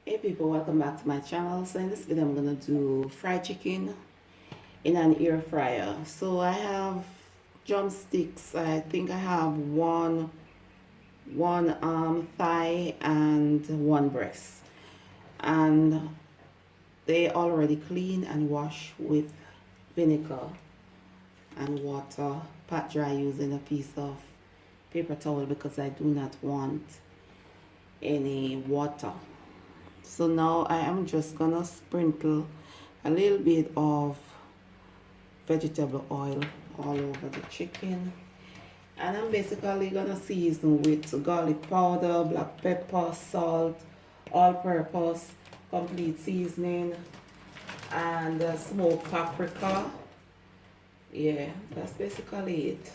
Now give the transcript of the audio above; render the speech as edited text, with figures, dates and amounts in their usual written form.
Hey people, welcome back to my channel. So in this video I'm gonna do fried chicken in an air fryer. So I have drumsticks. I think I have one thigh and one breast, and they already clean and wash with vinegar and water, pat dry using a piece of paper towel because I do not want any water. So now I am just gonna sprinkle a little bit of vegetable oil all over the chicken, and I'm basically gonna season with garlic powder, black pepper, salt, all purpose, complete seasoning, and smoked paprika. Yeah, that's basically it.